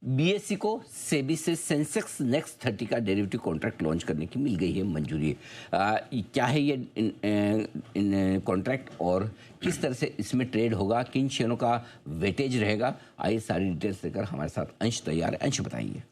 BSE को सेबी से Sensex next 30 का डेरिवेटिव कॉन्ट्रैक्ट लॉन्च करने की मिल गई है मंजूरी। क्या है ये इन कॉन्ट्रैक्ट और किस तरह से इसमें ट्रेड होगा, किन शेयरों का वेटेज रहेगा, आइए सारी डिटेल्स लेकर हमारे साथ अंश तैयार है। अंश बताइए।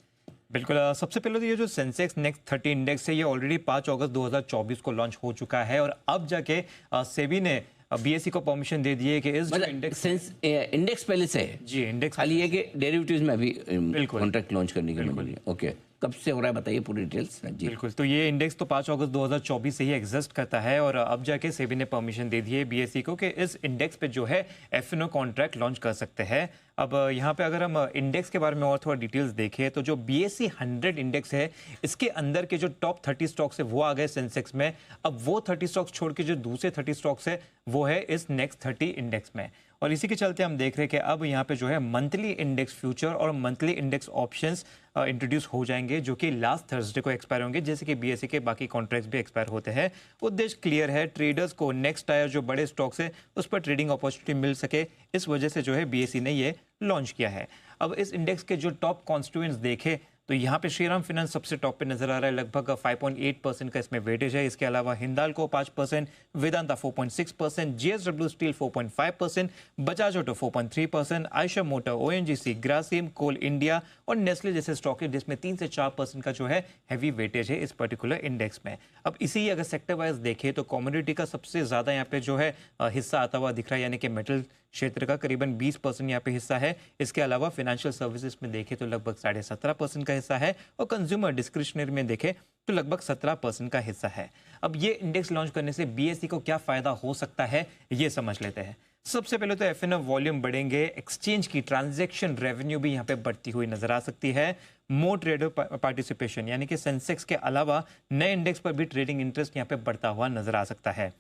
बिल्कुल। सबसे पहले तो ये जो सेंसेक्स नेक्स्ट 30 इंडेक्स है ये ऑलरेडी 5 अगस्त 2024 को लॉन्च हो चुका है और अब जाके सेबी ने बीएसई को परमिशन दे दी है कि इस इंडेक्स इंडेक्स पहले से है जी, इंडेक्स खाली है कि डेरिवेटिव्स में अभी बिल्कुल कॉन्ट्रैक्ट लॉन्च करने की मंजूरी है। ओके, कब से हो रहा है बताइए पूरी डिटेल्स जी। बिल्कुल, तो ये इंडेक्स तो 5 अगस्त 2024 से ही एग्जिस्ट करता है और अब जाके सेबी ने परमिशन दे दी है बीएसई को कि इस इंडेक्स पे जो है एफएनओ कॉन्ट्रैक्ट लॉन्च कर सकते हैं। अब यहाँ पे अगर हम इंडेक्स के बारे में और थोड़ा डिटेल्स देखें तो जो बीएसई 100 इंडेक्स है इसके अंदर के जो टॉप 30 स्टॉक्स है वो आ गए सेंसेक्स में। अब वो 30 स्टॉक्स छोड़ के जो दूसरे 30 स्टॉक्स है वो है इस नेक्स्ट 30 इंडेक्स में और इसी के चलते हम देख रहे हैं कि अब यहाँ पे जो है मंथली इंडेक्स फ्यूचर और मंथली इंडेक्स ऑप्शंस इंट्रोड्यूस हो जाएंगे जो कि लास्ट थर्सडे को एक्सपायर होंगे, जैसे कि बीएसई के बाकी कॉन्ट्रैक्ट्स भी एक्सपायर होते हैं। उद्देश्य क्लियर है, ट्रेडर्स को नेक्स्ट आयर जो बड़े स्टॉक्स है उस पर ट्रेडिंग अपॉर्चुनिटी मिल सके, इस वजह से जो है बीएसई ने ये लॉन्च किया है। अब इस इंडेक्स के जो टॉप कॉन्स्टिट्यूएंट्स देखे तो यहाँ पे श्रीराम फाइनेंस सबसे टॉप पे नजर आ रहा है, लगभग 5.8% का इसमें वेटेज है। इसके अलावा Hindalco 5%, Vedanta 4.6%, JSW steel 4.5%, Bajaj auto 4.3%, Eicher motor, ONGC, Grasim, coal India और नेस्ले जैसे स्टॉक है जिसमें 3 से 4% का जो है हैवी वेटेज है इस पर्टिकुलर इंडेक्स में। अब इसी अगर सेक्टर वाइज देखें तो कॉमोडिटी का सबसे ज्यादा यहाँ पे जो है हिस्सा आता हुआ दिख रहा है, यानी कि मेटल क्षेत्र का करीबन 20% यहाँ पे हिस्सा है। इसके अलावा फाइनेंशियल सर्विसेज में देखें तो लगभग 17.5% का हिस्सा है और कंज्यूमर डिस्क्रिशनरी में देखें तो लगभग 17% का हिस्सा है। अब ये इंडेक्स लॉन्च करने से बीएसई को क्या फायदा हो सकता है ये समझ लेते हैं। सबसे पहले तो एफएनओ वॉल्यूम बढ़ेंगे, एक्सचेंज की ट्रांजैक्शन रेवेन्यू भी यहाँ पे बढ़ती हुई नजर आ सकती है। मोर ट्रेडर पार्टिसिपेशन यानी कि सेंसेक्स के अलावा नए इंडेक्स पर भी ट्रेडिंग इंटरेस्ट यहाँ पे बढ़ता हुआ नजर आ सकता है।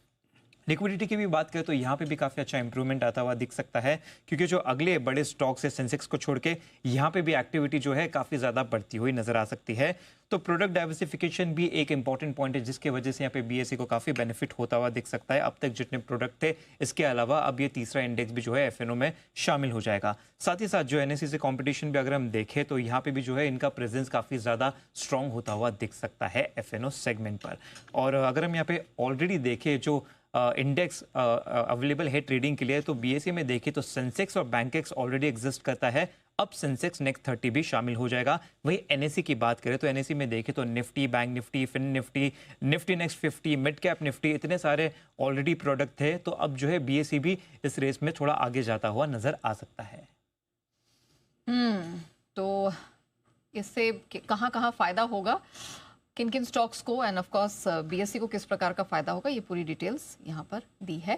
लिक्विडिटी की भी बात करें तो यहाँ पे भी काफ़ी अच्छा इंप्रूवमेंट आता हुआ दिख सकता है, क्योंकि जो अगले बड़े स्टॉक्स है सेंसेक्स को छोड़ के यहाँ पे भी एक्टिविटी जो है काफ़ी ज़्यादा बढ़ती हुई नजर आ सकती है। तो प्रोडक्ट डाइवर्सिफिकेशन भी एक इंपॉर्टेंट पॉइंट है जिसकी वजह से यहाँ पे बीएसई को काफ़ी बेनिफिट होता हुआ दिख सकता है। अब तक जितने प्रोडक्ट थे इसके अलावा अब ये तीसरा इंडेक्स भी जो है एफएनओ में शामिल हो जाएगा। साथ ही साथ जो एनएसई से कॉम्पिटिशन भी अगर हम देखें तो यहाँ पे भी जो है इनका प्रेजेंस काफ़ी ज़्यादा स्ट्रॉन्ग होता हुआ दिख सकता है एफएनओ सेगमेंट पर। और अगर हम यहाँ पे ऑलरेडी देखें जो इंडेक्स अवेलेबल है ट्रेडिंग के लिए तो बीएसई में देखें तो सेंसेक्स और बैंकेक्स ऑलरेडी एग्जिस्ट करता है। अब सेंसेक्स नेक्स्ट 30 भी शामिल हो जाएगा। वही एनएसई की बात करें तो एनएसई में देखें तो Nifty, bank Nifty, Fin Nifty, Nifty next 50, mid cap Nifty, इतने सारे ऑलरेडी प्रोडक्ट थे। तो अब जो है बीएसई भी इस रेस में थोड़ा आगे जाता हुआ नजर आ सकता है। तो इससे कहाँ कहाँ फायदा होगा, किन किन स्टॉक्स को एंड ऑफ कोर्स बीएसई को किस प्रकार का फायदा होगा, ये पूरी डिटेल्स यहाँ पर दी है।